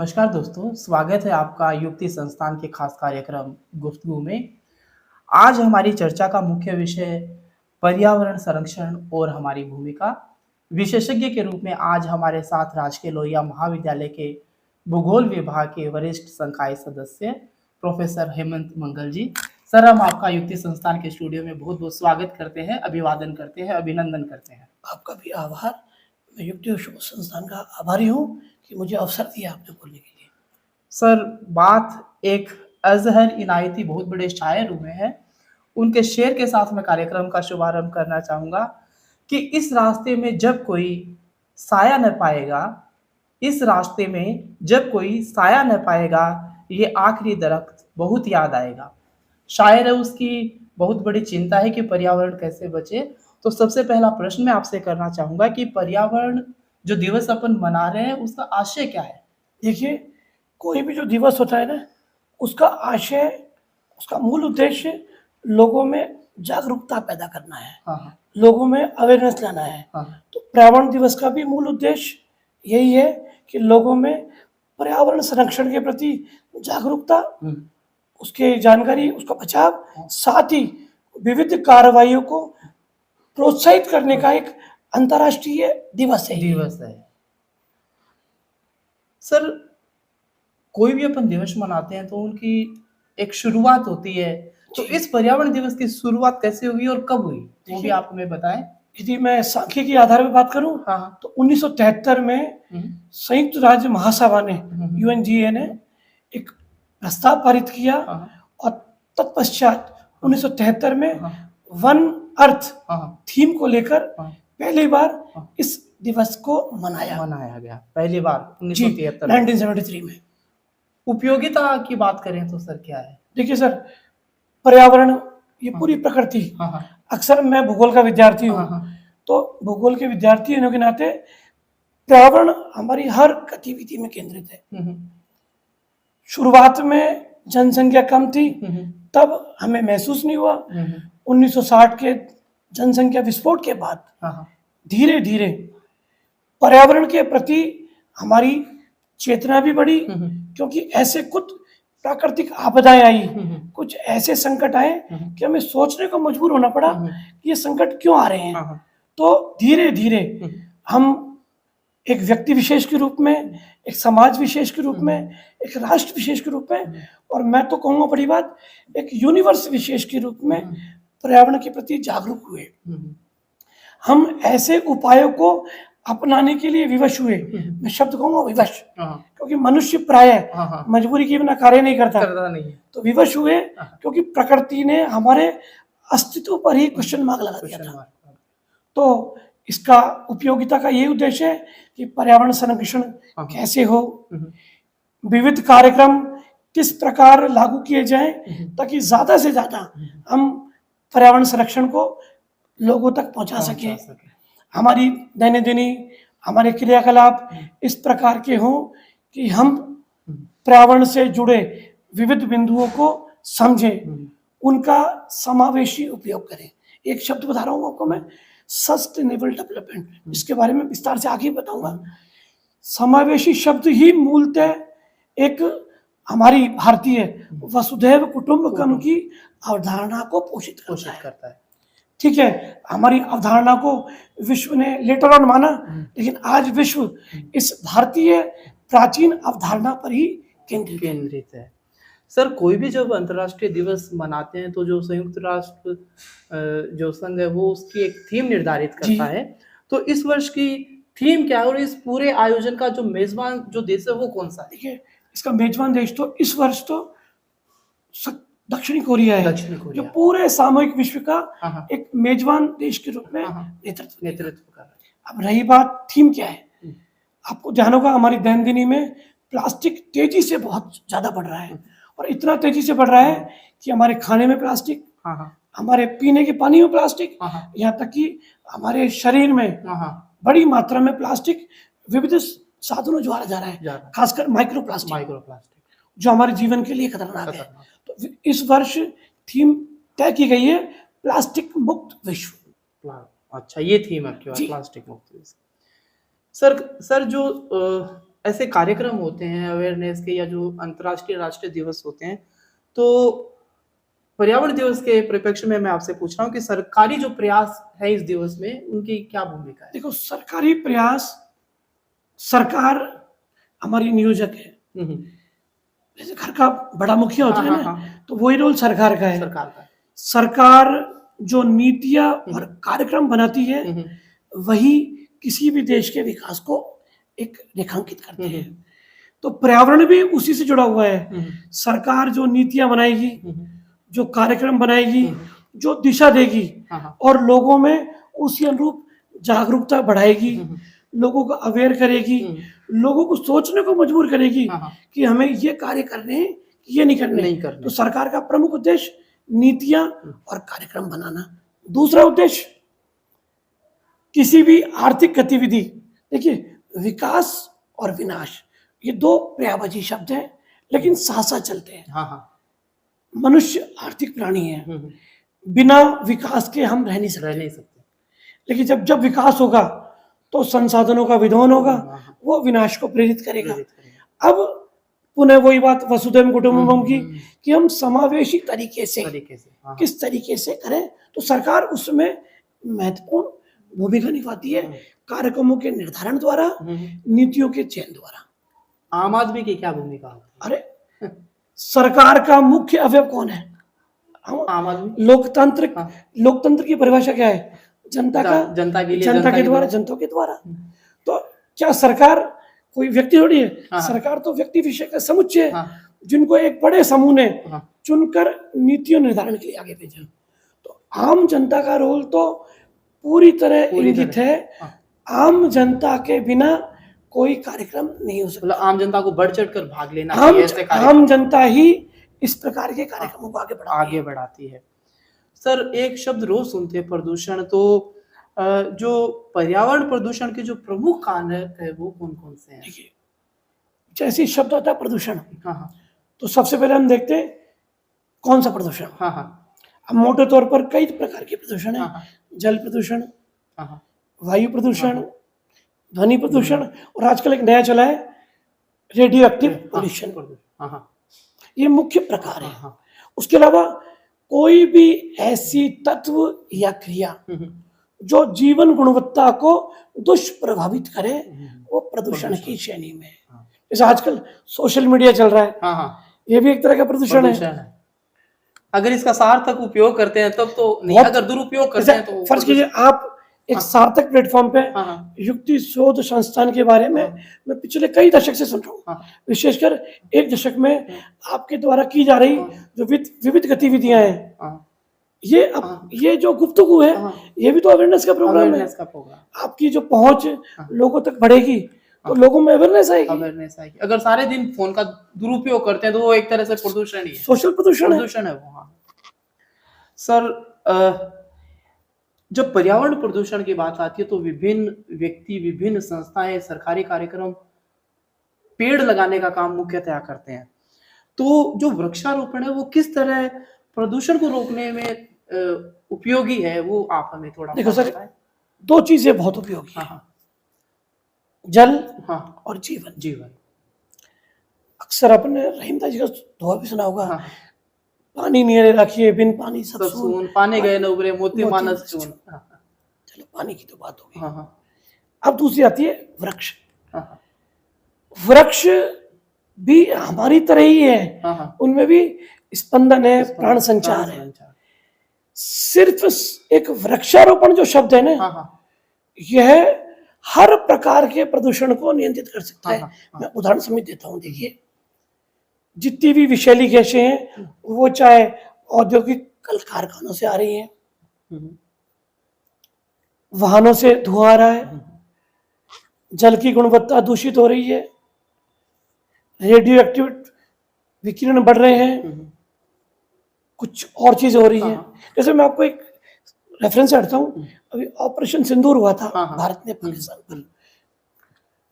नमस्कार दोस्तों, स्वागत है आपका युक्ति संस्थान के खास कार्यक्रम गुफ्तगू में। आज हमारी चर्चा का मुख्य विषय पर्यावरण संरक्षण और हमारी भूमिका। विशेषज्ञ के रूप में आज हमारे साथ राजकीय लोहिया महाविद्यालय के भूगोल विभाग के वरिष्ठ संकाय सदस्य प्रोफेसर हेमंत मंगल जी। सर, हम आपका युक्ति संस्थान के स्टूडियो में बहुत बहुत स्वागत करते हैं, अभिवादन करते हैं, अभिनंदन करते हैं। आपका भी आभार। मैं युक्ति संस्थान का आभारी हूँ कि मुझे अवसर दिया आपने बोलने के लिए। सर, बात एक अजहर इनायती बहुत बड़े शायर हुए हैं, उनके शेर के साथ मैं कार्यक्रम का शुभारंभ करना चाहूँगा कि इस रास्ते में जब कोई साया न पाएगा, इस रास्ते में जब कोई साया न पाएगा, ये आखिरी दरख्त बहुत याद आएगा। शायर है, उसकी बहुत बड़ी चिंता है कि पर्यावरण कैसे बचे। तो सबसे पहला प्रश्न मैं आपसे करना चाहूँगा कि पर्यावरण जो दिवस अपन मना रहे हैं, उसका आशय क्या है? देखिए, कोई भी जो दिवस होता है ना, उसका आशय, उसका मूल उद्देश्य लोगों में जागरूकता पैदा करना है। हाँ। लोगों में अवेयरनेस लाना है। हाँ। तो पर्यावरण दिवस का भी मूल उद्देश्य यही है कि लोगों में पर्यावरण संरक्षण के प्रति जागरूकता, उसके जानकारी, उसका बचाव, साथ ही विविध कार्रवाइयों को प्रोत्साहित करने का एक अंतर्राष्ट्रीय दिवस है। सर, कोई भी अपन दिवस मनाते हैं तो उनकी एक शुरुआत होती है, तो इस पर्यावरण दिवस की शुरुआत कैसे हुई और कब हुई, वो भी आप हमें बताएं। यदि मैं सांख्यिकी आधार पर बात करूं, तो 1973 में संयुक्त राज्य महासभा ने, यूएनजीए ने एक प्रस्ताव पारित किया और तत्पश्चात 1973 में वन अर्थ थीम को लेकर पहली बार इस दिवस को मनाया गया। पहली बार 1973 में। उपयोगिता की बात करें तो सर क्या है? देखिए सर, पर्यावरण ये पूरी प्रकृति, अक्सर मैं भूगोल का विद्यार्थी हूँ, तो भूगोल के विद्यार्थी होने के नाते पर्यावरण हमारी हर गतिविधि में केंद्रित है। शुरुआत में जनसंख्या कम थी, तब हमें महसूस नहीं हुआ। 1960 के जनसंख्या विस्फोट के बाद धीरे धीरे पर्यावरण के प्रति हमारी चेतना भी बढ़ी, क्योंकि ऐसे कुछ प्राकृतिक आपदाएं आई, कुछ ऐसे संकट आए कि हमें सोचने को मजबूर होना पड़ा कि ये संकट क्यों आ रहे हैं। तो धीरे धीरे हम एक व्यक्ति विशेष के रूप में, एक समाज विशेष के रूप में, एक राष्ट्र विशेष के रूप में, और मैं तो कहूँगा बड़ी बात, एक यूनिवर्स विशेष के रूप में पर्यावरण के प्रति जागरूक हुए। हम ऐसे उपायों को अपनाने के लिए विवश हुए। मैं शब्द कहूँगा विवश, क्योंकि मनुष्य प्रायः मजबूरी के बिना कार्य नहीं करता। तो विवश हुए क्योंकि प्रकृति ने हमारे अस्तित्व पर ही क्वेश्चन मार्क लगा दिया था। तो इसका उपयोगिता का ये उद्देश्य है कि पर्यावरण संरक्षण कैसे हो, विविध कार्यक्रम किस प्रकार लागू किए जाएं ताकि ज्यादा से ज्यादा हम पर्यावरण संरक्षण को लोगों तक पहुंचा सके। हमारी दैनंदिनी, हमारे क्रियाकलाप इस प्रकार के हों कि हम पर्यावरण से जुड़े विविध बिंदुओं को समझें, उनका समावेशी उपयोग करें। एक शब्द बता रहा हूँ आपको मैं, सस्टेनेबल डेवलपमेंट, इसके बारे में विस्तार से आगे बताऊंगा। समावेशी शब्द ही मूलतः एक हमारी भारतीय वसुधैव कुटुंबकम की अवधारणा को पोषित करता है। ठीक है, हमारी अवधारणा को विश्व ने लेटर ऑन माना, लेकिन आज विश्व इस भारतीय प्राचीन अवधारणा पर ही केंद्रित है। सर, कोई भी जब अंतर्राष्ट्रीय दिवस मनाते हैं तो जो संयुक्त राष्ट्र जो संघ है वो उसकी एक थीम निर्धारित करता है। तो इस वर्ष की थीम क्या है और इस पूरे आयोजन का जो मेजबान जो देश है वो कौन सा है? देखिए, इसका मेजबान देश तो इस वर्ष तो दक्षिणी कोरिया है, जो पूरे सामूहिक विश्व का एक मेजबान देश के रूप में नेतृत्व कर रहा है। अब रही बात थीम क्या है, आपको ध्यान होगा हमारी दैनंदिनी में प्लास्टिक तेजी से बहुत ज्यादा बढ़ रहा है, और इतना तेजी से बढ़ रहा है कि हमारे खाने में प्लास्टिक, हमारे पीने के पानी में प्लास्टिक, यहाँ तक कि हमारे शरीर में बड़ी मात्रा में प्लास्टिक विविध साधनों द्वारा जा रहा है, खासकर माइक्रो प्लास्टिक जो हमारे जीवन के लिए खतरनाक है। तो इस वर्ष थीम तय की गई है, प्लास्टिक मुक्त विश्व। अच्छा, ये थीम है आपकी, प्लास्टिक मुक्त विश्व। सर जो ऐसे कार्यक्रम होते हैं अवेयरनेस के या जो अंतर्राष्ट्रीय राष्ट्रीय दिवस होते हैं, तो पर्यावरण दिवस के परिप्रेक्ष्य में मैं आपसे पूछ रहा हूँ कि सरकारी जो प्रयास है इस दिवस में, उनकी क्या भूमिका है? देखो, सरकारी प्रयास, सरकार हमारी नियोजक है। जैसे घर का बड़ा मुखिया होता है ना, तो वही रोल सरकार का है। सरकार जो नीतियां और कार्यक्रम बनाती है, वही किसी भी देश के विकास को एक रेखांकित करते हैं। तो पर्यावरण भी उसी से जुड़ा हुआ है। सरकार जो नीतियां बनाएगी, जो कार्यक्रम बनाएगी, जो दिशा देगी और लोगों में उसी अनुरूप जागरूकता बढ़ाएगी, लोगों को अवेयर करेगी, लोगों को सोचने को मजबूर करेगी कि हमें ये कार्य करने हैं, ये नहीं करने। तो सरकार का प्रमुख उद्देश्य नीतियां और कार्यक्रम बनाना। दूसरा उद्देश्य किसी भी आर्थिक गतिविधि, देखिए विकास और विनाश ये दो पर्यायवाची शब्द हैं, लेकिन साथ साथ चलते हैं। मनुष्य आर्थिक प्राणी है, बिना विकास के हम रह नहीं सकते। लेकिन जब विकास होगा तो संसाधनों का विध्वंस होगा, वो विनाश को प्रेरित करेगा। अब पुनः वही बात वसुधैव कुटुंबकम की कि हम समावेशी तरीके से किस तरीके से करें, तो सरकार उसमें महत्वपूर्ण भूमिका निभाती है, कार्यक्रमों के निर्धारण द्वारा, नीतियों के चयन द्वारा। आम आदमी की क्या भूमिका होती है? अरे सरकार का मुख्य अवयव कौन है? आम आदमी। लोकतंत्र की परिभाषा क्या है? जनता के लिए, जनता के द्वारा, जनता के द्वारा। तो क्या सरकार कोई व्यक्ति थोड़ी है? सरकार तो व्यक्ति विषय का समुच्चय है, जिनको एक बड़े समूह ने चुनकर नीतियों निर्धारण के लिए आगे भेजा। तो आम जनता का रोल तो पूरी तरह इंगित है। आम जनता के बिना कोई कार्यक्रम नहीं हो सकता। आम जनता को बढ़ चढ़ कर भाग लेना, आम जनता ही इस प्रकार के कार्यक्रमों को आगे बढ़ाती है। सर, एक शब्द रोज सुनते हैं, प्रदूषण। तो जो पर्यावरण प्रदूषण के जो प्रमुख कारण है वो कौन कौन से हैं? देखिए, जैसे शब्द आता है प्रदूषण, तो सबसे पहले हम देखते हैं कौन सा प्रदूषण। अब मोटे तौर पर कई प्रकार के प्रदूषण है। जल प्रदूषण, वायु प्रदूषण, ध्वनि प्रदूषण, और आजकल एक नया चला है रेडियो एक्टिव पॉल्यूशन। ये मुख्य प्रकार है। उसके अलावा कोई भी ऐसी तत्व या क्रिया जो जीवन गुणवत्ता को दुष्प्रभावित करे, वो प्रदूषण की श्रेणी में है। जैसे आजकल सोशल मीडिया चल रहा है, ये भी एक तरह का प्रदूषण है। अगर इसका सार्थक उपयोग करते हैं तब तो नहीं, अगर दुरुपयोग करते हैं तो। फर्ज कीजिए आप एक सार्थक प्लेटफॉर्म पे युक्ति शोध संस्थान के बारे में मैं पिछले कई दशक से सुन रहा हूँ, विशेषकर एक दशक में आपके द्वारा की जा रही जो विविध गतिविधियां हैं, ये जो गुफ्तगू है, ये भी तो अवेयरनेस का प्रोग्राम है। आपकी जो पहुंच लोगों तक बढ़ेगी तो लोगों में अवेयरनेस आएगी। अगर सारे दिन फोन का दुरुपयोग करते हैं तो वो एक तरह से प्रदूषण ही है, सोशल प्रदूषण है वो। सर, जब पर्यावरण प्रदूषण की बात आती है तो विभिन्न व्यक्ति, विभिन्न संस्थाएं, सरकारी कार्यक्रम पेड़ लगाने का काम मुख्यतः करते हैं। तो जो वृक्षारोपण है वो किस तरह प्रदूषण को रोकने में उपयोगी है, वो आप हमें थोड़ा देखो सर, दो चीजें बहुत उपयोगी हैं, जल और जीवन। अक्सर अपने रहीमदास जी का दोहा भी सुना होगा, पानी नियरे रखिए बिन पानी सब सून, पानी गए न उबरे मोती मानस चून। चलो, पानी की तो बात होगी। अब दूसरी आती है वृक्ष। वृक्ष भी हमारी तरह ही है, उनमें भी स्पंदन है, प्राण संचार है। सिर्फ एक वृक्षारोपण जो शब्द है ना, यह हर प्रकार के प्रदूषण को नियंत्रित कर सकता है। मैं उदाहरण समेत देता हूं। देखिए, जितनी भी विषैली गैसें हैं, वो चाहे औद्योगिक कल कारखानों से आ रही हैं, वाहनों से धुआं आ रहा है, जल की गुणवत्ता दूषित हो रही है, रेडियो एक्टिव विकिरण बढ़ रहे हैं, कुछ और चीजें हो रही हैं। जैसे मैं आपको एक रेफरेंस हटता हूँ, अभी ऑपरेशन सिंदूर हुआ था भारत ने पाकिस्तान पर।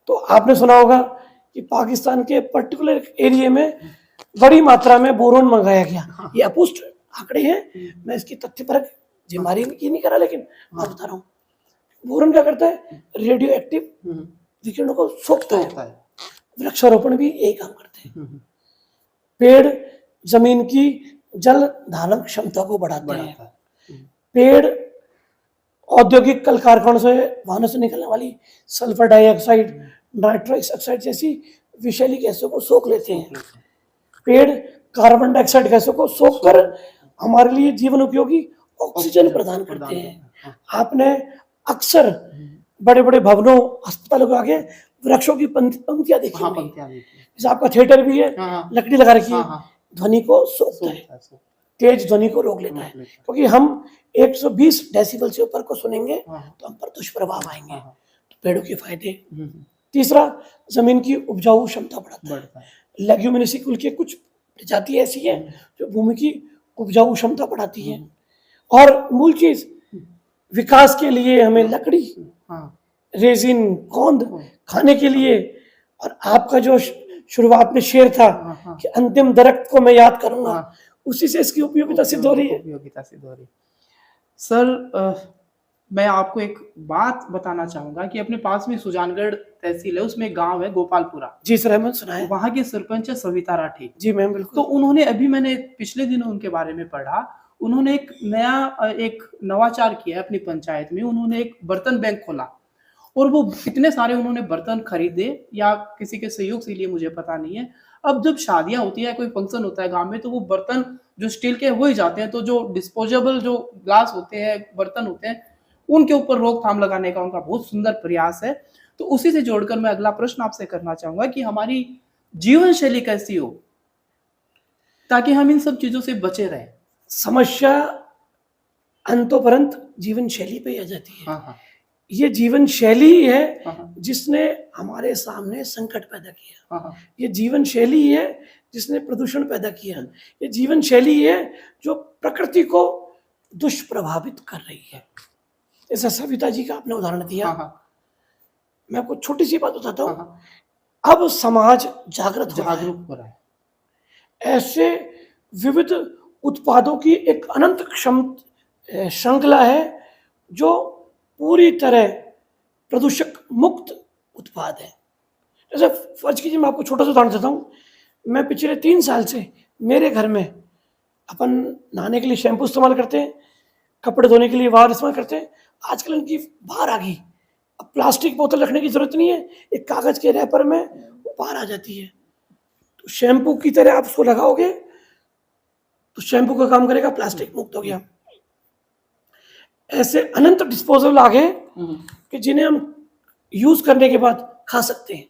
तो आपने सुना होगा कि पाकिस्तान के पर्टिकुलर एरिया में बड़ी मात्रा में बोरोन मंगाया गया। ये अपुष्ट आंकड़े हैं, मैं इसकी तथ्यपरक जिम्मेदारी ये नहीं करा, लेकिन मैं बता रहा हूँ। बोरोन क्या करता है? रेडियो एक्टिव विकिरणों को सोखता है। वृक्षारोपण भी यही काम करते हैं। पेड़ जमीन की जल धारण क्षमता को बढ़ाते हैं। पेड़ औद्योगिक कल कारखानों से वाहनों से निकलने वाली सल्फर डाइऑक्साइड, नाइट्रस ऑक्साइड जैसी विषैली गैसों को सोख लेते हैं। पेड़ कार्बन डाइऑक्साइड गैसों को सोख कर हमारे लिए जीवन उपयोगी ऑक्सीजन प्रदान करते हैं। आपने अक्सर बड़े बड़े भवनों, अस्पतालों के आगे वृक्षों की पंक्तियां देखी होंगी। जैसे आपका थिएटर भी है, लकड़ी लगा रखी है, ध्वनि को सोखता है, तेज ध्वनि को रोक लेता है। क्योंकि हम 120 डेसिबल से ऊपर को सुनेंगे तो हम पर दुष्प्रभाव आएंगे। तो पेड़ों के फायदे। तीसरा, जमीन की उपजाऊ क्षमता बढ़ाता है। लेग्यूमिनेसी कुल की कुछ प्रजाति ऐसी है जो भूमि की उपजाऊ क्षमता बढ़ाती है। और मूल चीज, विकास के लिए हमें लकड़ी, रेजिन, गोंद खाने के लिए। और आपका जो शुरुआत में शेर था कि अंतिम दरख्त को मैं याद करूंगा, उसी से इसकी उपयोगिता सिद्ध हो रही है। सर, मैं आपको एक बात बताना चाहूंगा कि अपने पास में सुजानगढ़ तहसील है, उसमें एक गांव है गोपालपुरा। जी सर, मैंने सुना है। वहाँ की सरपंच है सविता राठी। जी मैम, बिल्कुल। तो उन्होंने, अभी मैंने पिछले दिनों उनके बारे में पढ़ा, उन्होंने एक नवाचार किया है अपनी पंचायत में। उन्होंने एक बर्तन बैंक खोला और वो इतने सारे उन्होंने बर्तन खरीदे, या किसी के सहयोग से लिए मुझे पता नहीं है। अब जब शादियां होती है, कोई फंक्शन होता है गांव में, तो वो बर्तन जो स्टील के हो ही जाते हैं, तो जो डिस्पोजेबल जो ग्लास होते हैं, बर्तन होते हैं, उनके ऊपर रोकथाम लगाने का उनका बहुत सुंदर प्रयास है। तो उसी से जोड़कर मैं अगला प्रश्न आपसे करना चाहूंगा कि हमारी जीवन शैली कैसी हो ताकि हम इन सब चीजों से बचे रहें। समस्या अंतोपरंत जीवन शैली पे आ जाती है। ये जीवन शैली ही है जिसने हमारे सामने संकट पैदा किया। ये जीवन शैली ही है जिसने प्रदूषण पैदा किया। ये जीवन शैली ही है जो प्रकृति को दुष्प्रभावित कर रही है। जैसा सविता जी का आपने उदाहरण दिया, मैं आपको छोटी सी बात बताता हूँ। अब समाज जागृत हो रहा है। ऐसे विविध उत्पादों की एक अनंत श्रृंखला है जो पूरी तरह प्रदूषक मुक्त उत्पाद है। जैसे फर्ज कीजिए, मैं आपको छोटा सा उदाहरण देता हूँ। मैं पिछले 3 साल से मेरे घर में अपन नहाने के लिए शैम्पू इस्तेमाल करते हैं, कपड़े धोने के लिए वार इस्तेमाल करते हैं। आजकल इनकी बाहर आ गई। अब प्लास्टिक बोतल रखने की जरूरत नहीं है, एक कागज के रैपर में वो बाहर आ जाती है। तो शैम्पू की तरह आप उसको लगाओगे तो शैम्पू का काम करेगा, प्लास्टिक मुक्त हो गया। ऐसे अनंत डिस्पोजेबल आ गए कि जिन्हें हम यूज करने के बाद खा सकते हैं।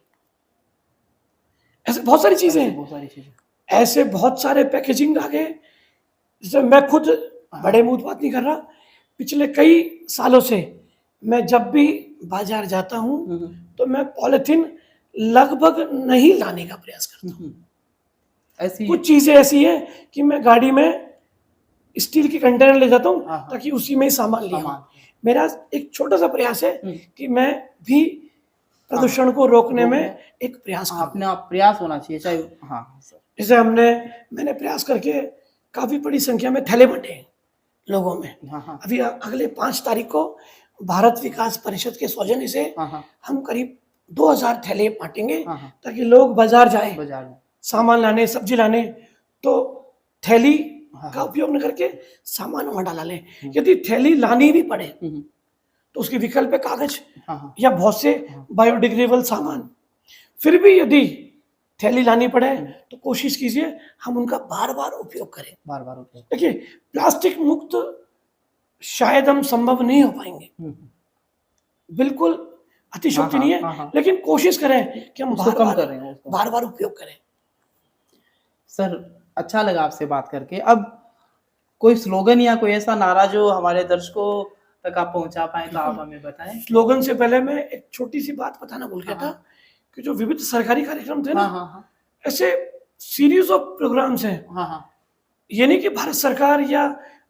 ऐसे बहुत सारी चीजें हैं, ऐसे बहुत सारे पैकेजिंग आ गए। जैसे मैं खुद बड़े मुंह बात नहीं कर रहा, पिछले कई सालों से मैं जब भी बाजार जाता हूं तो मैं पॉलिथीन लगभग नहीं लाने का प्रयास करता हूं। ऐसी कुछ चीजें ऐसी हैं कि मैं गाड़ी में स्टील की कंटेनर ले जाता हूं ताकि उसी में ही सामान लिया। मेरा एक छोटा सा प्रयास है कि मैं भी प्रदूषण को रोकने में एक प्रयास करूं। अपने आप प्रयास होना चाहिए, चाहे जैसे मैंने प्रयास करके काफी बड़ी संख्या में थैले बांटे लोगों में। अभी अगले 5 तारीख को भारत विकास परिषद के सौजन्य से हम करीब 2000 थैले बांटेंगे ताकि लोग बाजार जाए सामान लाने, सब्जी लाने, तो थैली का उपयोग न करके सामान वहां डाला लें। यदि थैली लानी भी पड़े तो उसके विकल्प है कागज या बहुत से बायोडिग्रेडेबल सामान। फिर भी यदि थैली लानी पड़े तो कोशिश कीजिए हम उनका बार बार उपयोग करें। देखिए, प्लास्टिक मुक्त शायद हम संभव नहीं हो पाएंगे, बिल्कुल अतिशयोक्ति नहीं है, लेकिन कोशिश करें कि हम बार बार उपयोग करें। सर, अच्छा लगा आपसे बात करके। अब कोई स्लोगन या कोई ऐसा नारा जो हमारे दर्शकों तक आप पहुंचा पाए तो आप हमें बताएं। स्लोगन से पहले मैं एक छोटी सी बात बताना भूल गया था कि जो विविध सरकारी कार्यक्रम थे ना, ऐसे सीरीज ऑफ प्रोग्राम्स हैं। ये नहीं कि भारत सरकार या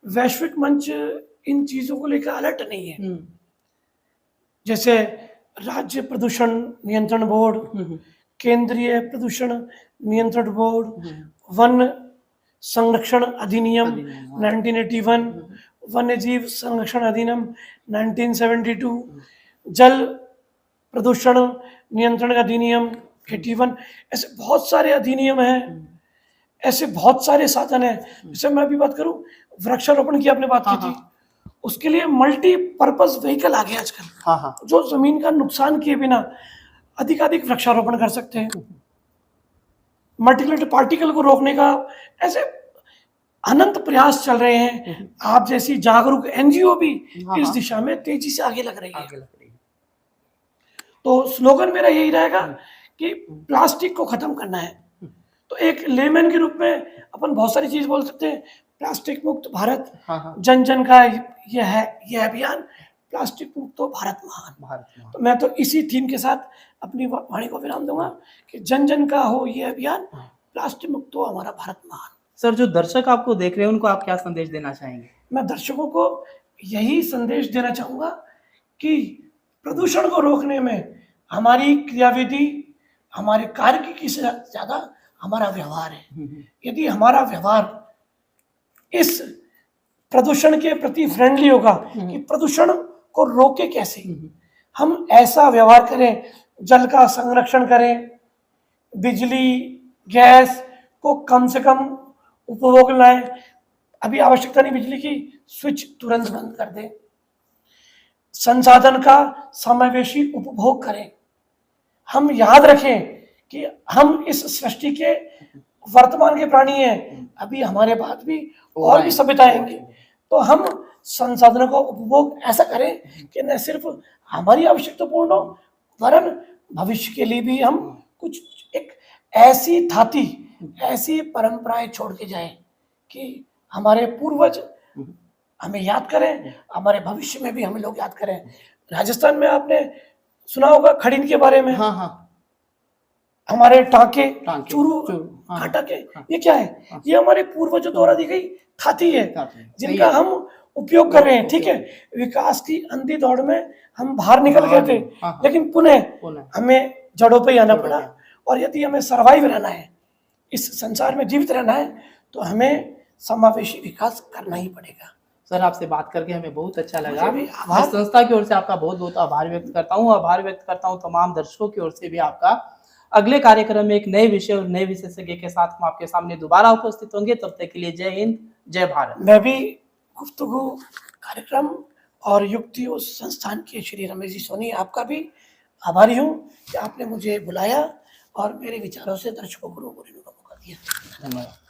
वैश्विक मंच इन चीजों को लेकर अलर्ट नहीं है। जैसे राज्य प्रदूषण नियंत्रण बोर्ड, केंद्रीय प्रदूषण नियंत्रण बोर्ड, वन संरक्षण अधिनियम 1981, वन्य जीव संरक्षण अधिनियम 1972, जल प्रदूषण नियंत्रण अधिनियम 81, ऐसे बहुत सारे अधिनियम हैं, ऐसे बहुत सारे साधन हैं। जैसे मैं अभी बात करूं, वृक्षारोपण की आपने बात की थी, उसके लिए मल्टीपर्पज व्हीकल आ गया आजकल, जो जमीन का नुकसान किए बिना अधिकाधिक वृक्षारोपण कर सकते हैं। मल्टीकुलर पार्टिकल को रोकने का ऐसे अनंत प्रयास चल रहे हैं। आप जैसी जागरूक एनजीओ भी इस दिशा में तेजी से आगे लग रही है। तो स्लोगन मेरा यही रहेगा कि प्लास्टिक को खत्म करना है। तो एक लेमैन के रूप में अपन बहुत सारी चीज बोल सकते हैं। प्लास्टिक मुक्त भारत, जन जन का यह अभियान, प्लास्टिक मुक्त तो भारत महान। तो मैं तो इसी थीम के साथ अपनी वाणी को विराम दूंगा कि जन जन का हो यह अभियान, प्लास्टिक मुक्त तो हमारा भारत महान। सर, जो दर्शक आपको देख रहे हैं उनको आप क्या संदेश देना चाहेंगे? मैं दर्शकों को यही संदेश देना चाहूंगा कि प्रदूषण को रोकने में हमारी क्रियाविधि, हमारे कार्य की से ज्यादा हमारा व्यवहार है। यदि हमारा व्यवहार इस प्रदूषण के प्रति फ्रेंडली होगा कि प्रदूषण को रोके कैसे, हम ऐसा व्यवहार करें, जल का संरक्षण करें, बिजली गैस को कम से कम उपभोग लाएं, अभी आवश्यकता नहीं बिजली की, स्विच तुरंत बंद कर दें, संसाधन का समावेशी उपभोग करें। हम याद रखें कि हम इस सृष्टि के वर्तमान के प्राणी हैं, अभी हमारे बाद भी और भी सभ्यताएं आएंगी। तो हम संसाधनों का उपभोग ऐसा करें कि न सिर्फ हमारी आवश्यकता पूर्ण हो, वरन भविष्य के लिए भी हम कुछ एक ऐसी धाती, ऐसी परंपराएं छोड़ के जाएं कि हमारे पूर्वज हमें याद करें, हमारे भविष्य में भी हमें लोग याद करें। राजस्थान में आपने सुना होगा खड़ीन के बारे में। हमारे टांके, चूरू, टाके, ये क्या है? ये हमारे पूर्वजों द्वारा दी गई थाती है, जिनका हम उपयोग कर रहे हैं। ठीक है, विकास की अंधी दौड़ में हम बाहर निकल गए थे, लेकिन पुनः हमें जड़ों पे ही आना पड़ा। और यदि हमें सर्वाइव रहना है, इस संसार में जीवित रहना है, तो हमें समावेशी विकास करना ही पड़ेगा। सर, आपसे बात करके हमें बहुत अच्छा लगा। मैं संस्था की ओर से आपका बहुत बहुत आभार व्यक्त करता हूँ। आभार व्यक्त करता हूँ तमाम दर्शकों की ओर से भी आपका। अगले कार्यक्रम में एक नए विषय और नए विशेषज्ञ के साथ हम आपके सामने दोबारा उपस्थित होंगे। तब तक के लिए जय हिंद, जय भारत। मैं भी गुफ्तगू कार्यक्रम और युक्ति उस संस्थान के श्री रमेश जी सोनी, आपका भी आभारी हूँ कि आपने मुझे बुलाया और मेरे विचारों से दर्शकों को रूबरू का मौका दिया। धन्यवाद।